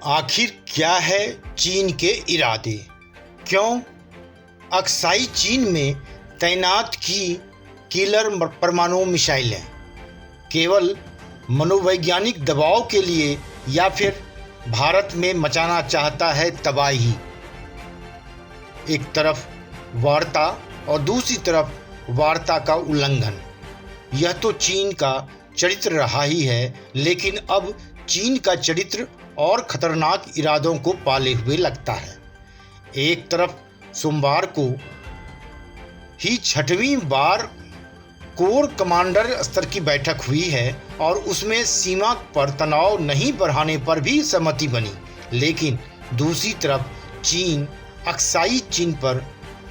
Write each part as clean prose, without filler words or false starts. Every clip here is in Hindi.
आखिर क्या है चीन के इरादे? क्यों अक्साई चीन में तैनात की किलर परमाणु मिसाइलें? केवल मनोवैज्ञानिक दबाव के लिए या फिर भारत में मचाना चाहता है तबाही? एक तरफ वार्ता और दूसरी तरफ वार्ता का उल्लंघन। यह तो चीन का चरित्र रहा ही है, लेकिन अब चीन का चरित्र और खतरनाक इरादों को पाले हुए लगता है। एक तरफ सोमवार को ही 6वीं बार कोर कमांडर स्तर की बैठक हुई है और उसमें सीमा पर तनाव नहीं बढ़ाने पर भी सहमति बनी, लेकिन दूसरी तरफ चीन अक्साई चीन पर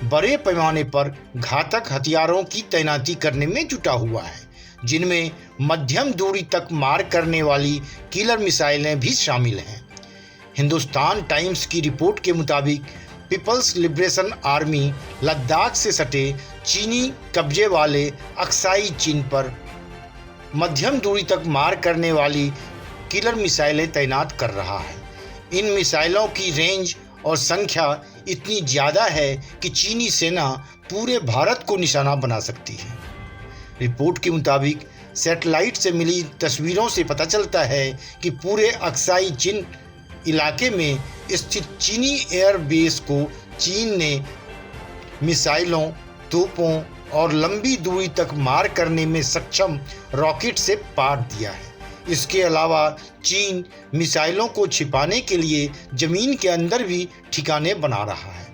बड़े पैमाने पर घातक हथियारों की तैनाती करने में जुटा हुआ है, जिनमें मध्यम दूरी तक मार करने वाली किलर मिसाइलें भी शामिल हैं। हिंदुस्तान टाइम्स की रिपोर्ट के मुताबिक पीपल्स लिबरेशन आर्मी लद्दाख से सटे चीनी कब्जे वाले अक्साई चीन पर मध्यम दूरी तक मार करने वाली किलर मिसाइलें तैनात कर रहा है। इन मिसाइलों की रेंज और संख्या इतनी ज़्यादा है कि चीनी सेना पूरे भारत को निशाना बना सकती है। रिपोर्ट के मुताबिक सैटेलाइट से मिली तस्वीरों से पता चलता है कि पूरे अक्साई चीन इलाके में स्थित चीनी एयर बेस को चीन ने मिसाइलों, तोपों और लंबी दूरी तक मार करने में सक्षम रॉकेट से पाट दिया है। इसके अलावा चीन मिसाइलों को छिपाने के लिए जमीन के अंदर भी ठिकाने बना रहा है।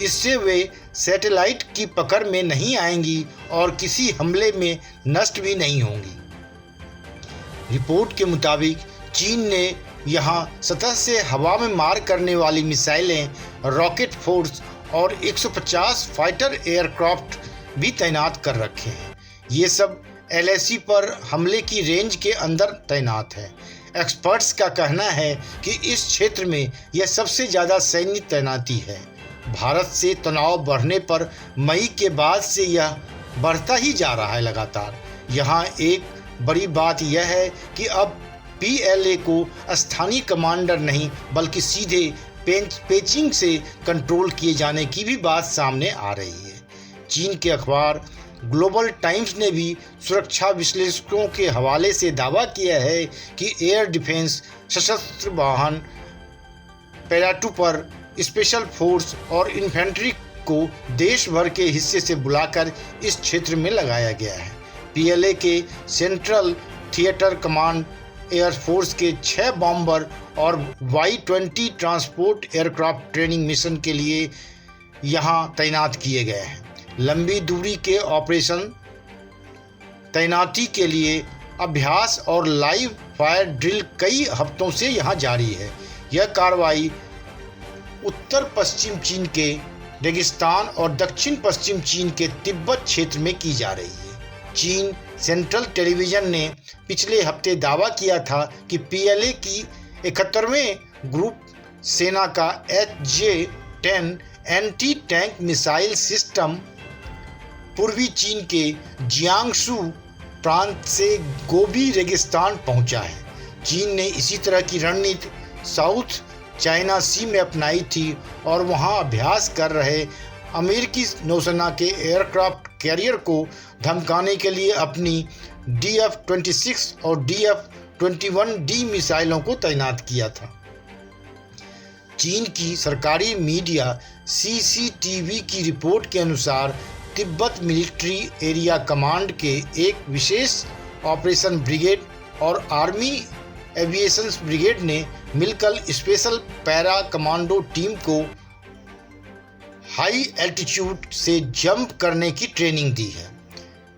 इससे वे सैटेलाइट की पकड़ में नहीं आएंगी और किसी हमले में नष्ट भी नहीं होंगी। रिपोर्ट के मुताबिक चीन ने यहां सतह से हवा में मार करने वाली मिसाइलें, रॉकेट फोर्स और 150 फाइटर एयरक्राफ्ट भी तैनात कर रखे हैं। ये सब एलएसी पर हमले की रेंज के अंदर तैनात है। एक्सपर्ट्स का कहना है कि इस क्षेत्र में यह सबसे ज़्यादा सैन्य तैनाती है। भारत से तनाव बढ़ने पर मई के बाद से यह बढ़ता ही जा रहा है लगातार। यहाँ एक बड़ी बात यह है कि अब पीएलए को स्थानीय कमांडर नहीं बल्कि सीधे पेचिंग से कंट्रोल किए जाने की भी बात सामने आ रही है। चीन के अखबार ग्लोबल टाइम्स ने भी सुरक्षा विश्लेषकों के हवाले से दावा किया है कि एयर डिफेंस, सशस्त्र वाहन, पैराट्रूपर, स्पेशल फोर्स और इन्फेंट्री को देश भर के हिस्से से बुलाकर इस क्षेत्र में लगाया गया है। पीएलए के सेंट्रल थिएटर कमांड एयरफोर्स के 6 बॉम्बर और Y-20 transport aircraft training mission के लिए यहां तैनात किए गए हैं। लंबी दूरी के ऑपरेशन तैनाती के लिए अभ्यास और लाइव फायर ड्रिल कई हफ्तों से यहां जारी है। यह कार्रवाई उत्तर पश्चिम चीन के रेगिस्तान और दक्षिण पश्चिम चीन के तिब्बत क्षेत्र में की जा रही है। चीन सेंट्रल टेलीविज़न ने पिछले हफ्ते दावा किया था कि पीएलए की 71वें ग्रुप सेना का HJ-10 anti tank missile system पूर्वी चीन के जियांगसू प्रांत से गोबी रेगिस्तान पहुंचा है। चीन ने इसी तरह की रणनीति साउथ चाइना सी में अपनाई थी और वहां अभ्यास कर रहे अमेरिकी नौसेना के एयरक्राफ्ट कैरियर को धमकाने के लिए अपनी DF-26 और DF-21D मिसाइलों को तैनात किया था। चीन की सरकारी मीडिया CCTV की रिपोर्ट के अनुसार तिब्बत मिलिट्री एरिया कमांड के एक विशेष ऑपरेशन ब्रिगेड और आर्मी एविएशन ब्रिगेड ने मिलकर स्पेशल पैरा कमांडो टीम को हाई एल्टीट्यूड से जंप करने की ट्रेनिंग दी है।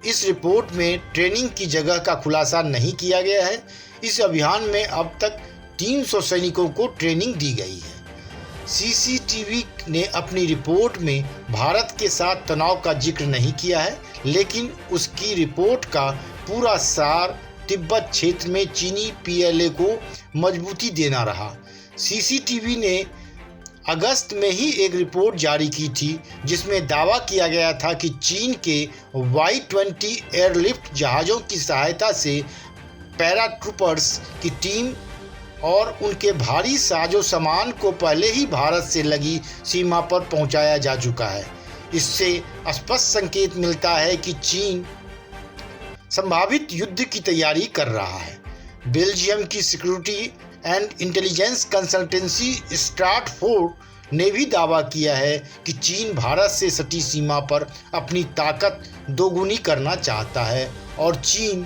इस रिपोर्ट में ट्रेनिंग की जगह का खुलासा नहीं किया गया है। इस अभियान में अब तक 300 सैनिकों को ट्रेनिंग दी गई है। CCTV ने अपनी रिपोर्ट में भारत के साथ तनाव का जिक्र नहीं किया है, लेकिन उसकी रिपोर्ट का पूरा सार तिब्बत क्षेत्र में चीनी पीएलए को मजबूती देना रहा। CCTV ने अगस्त में ही एक रिपोर्ट जारी की थी जिसमें दावा किया गया था कि चीन के Y-20 एयरलिफ्ट जहाज़ों की सहायता से पैराट्रूपर्स की टीम और उनके भारी साजो सामान को पहले ही भारत से लगी सीमा पर पहुंचाया जा चुका है। इससे स्पष्ट संकेत मिलता है कि चीन संभावित युद्ध की तैयारी कर रहा है। बेल्जियम की सिक्योरिटी एंड इंटेलिजेंस कंसल्टेंसी स्ट्राटफोर्ड ने भी दावा किया है कि चीन भारत से सटी सीमा पर अपनी ताकत दोगुनी करना चाहता है और चीन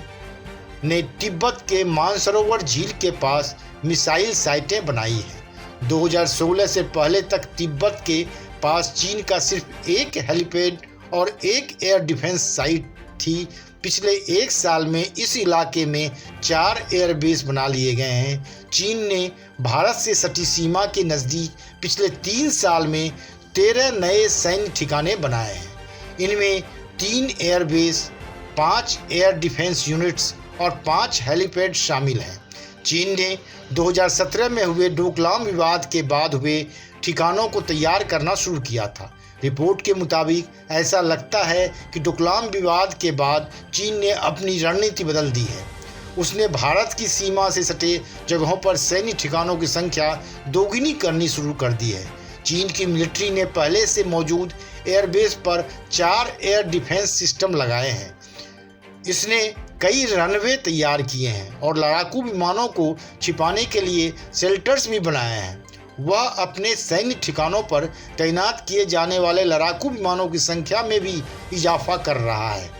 ने तिब्बत के मानसरोवर झील के पास मिसाइल साइटें बनाई हैं। 2016 से पहले तक तिब्बत के पास चीन का सिर्फ एक हेलीपैड और एक एयर डिफेंस साइट थी। पिछले एक साल में इस इलाके में 4 एयरबेस बना लिए गए हैं। चीन ने भारत से सटी सीमा के नज़दीक पिछले 3 साल में 13 नए सैन्य ठिकाने बनाए हैं। इनमें 3 एयरबेस, 5 एयर डिफेंस यूनिट्स और 5 हेलीपैड शामिल हैं। चीन ने 2017 में हुए डोकलाम विवाद के बाद हुए ठिकानों को तैयार करना शुरू किया था। रिपोर्ट के मुताबिक ऐसा लगता है कि डोकलाम विवाद के बाद चीन ने अपनी रणनीति बदल दी है। उसने भारत की सीमा से सटे जगहों पर सैन्य ठिकानों की संख्या दोगुनी करनी शुरू कर दी है। चीन की मिलिट्री ने पहले से मौजूद एयरबेस पर 4 एयर डिफेंस सिस्टम लगाए हैं। इसने कई रनवे तैयार किए हैं और लड़ाकू विमानों को छिपाने के लिए शेल्टर्स भी बनाए हैं। वह अपने सैन्य ठिकानों पर तैनात किए जाने वाले लड़ाकू विमानों की संख्या में भी इजाफा कर रहा है।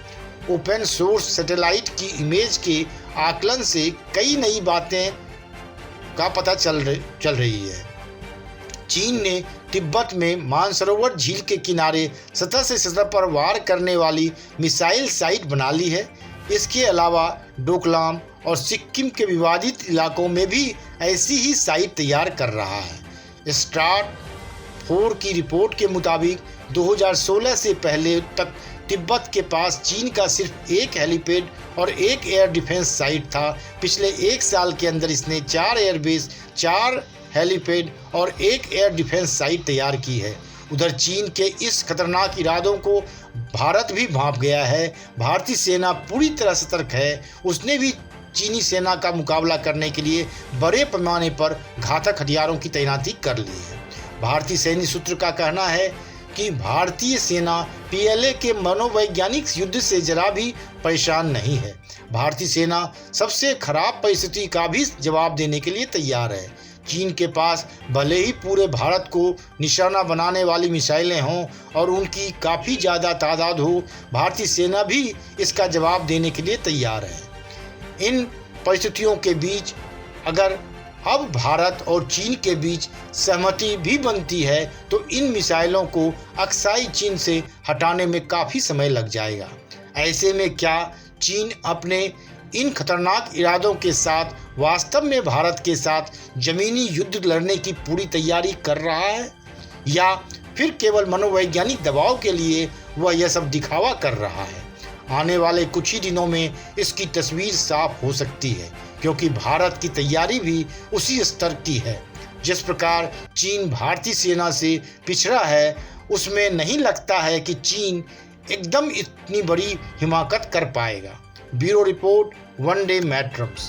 ओपन सोर्स सैटेलाइट की इमेज के आकलन से कई नई बातें का पता चल रही है। चीन ने तिब्बत में मानसरोवर झील के किनारे सतह से सतह पर वार करने वाली मिसाइल साइट बना ली है। इसके अलावा डोकलाम और सिक्किम के विवादित इलाकों में भी ऐसी ही साइट तैयार कर रहा है। स्ट्राटफोर्ड की रिपोर्ट के मुताबिक 2016 से पहले तक तिब्बत के पास चीन का सिर्फ एक हेलीपैड और एक एयर डिफेंस साइट था। पिछले एक साल के अंदर इसने 4 एयरबेस, 4 हेलीपैड और एक एयर डिफेंस साइट तैयार की है। उधर चीन के इस खतरनाक इरादों को भारत भी भांप गया है। भारतीय सेना पूरी तरह सतर्क है। उसने भी चीनी सेना का मुकाबला करने के लिए बड़े पैमाने पर घातक हथियारों की तैनाती कर ली है। भारतीय सैन्य सूत्र का कहना है कि भारतीय सेना पीएलए के मनोवैज्ञानिक युद्ध से जरा भी परेशान नहीं है। भारतीय सेना सबसे खराब परिस्थिति का भी जवाब देने के लिए तैयार है। चीन के पास भले ही पूरे भारत को निशाना बनाने वाली मिसाइलें हों और उनकी काफ़ी ज़्यादा तादाद हो, भारतीय सेना भी इसका जवाब देने के लिए तैयार है। इन परिस्थितियों के बीच अगर अब भारत और चीन के बीच सहमति भी बनती है तो इन मिसाइलों को अक्साई चीन से हटाने में काफ़ी समय लग जाएगा। ऐसे में क्या चीन अपने इन खतरनाक इरादों के साथ वास्तव में भारत के साथ जमीनी युद्ध लड़ने की पूरी तैयारी कर रहा है, या फिर केवल मनोवैज्ञानिक दबाव के लिए वह यह सब दिखावा कर रहा है? आने वाले कुछ ही दिनों में इसकी तस्वीर साफ हो सकती है, क्योंकि भारत की तैयारी भी उसी स्तर की है। जिस प्रकार चीन भारतीय सेना से पिछड़ा है, उसमें नहीं लगता है कि चीन एकदम इतनी बड़ी हिमाकत कर पाएगा। Bureau report, one day मैट्रम्स।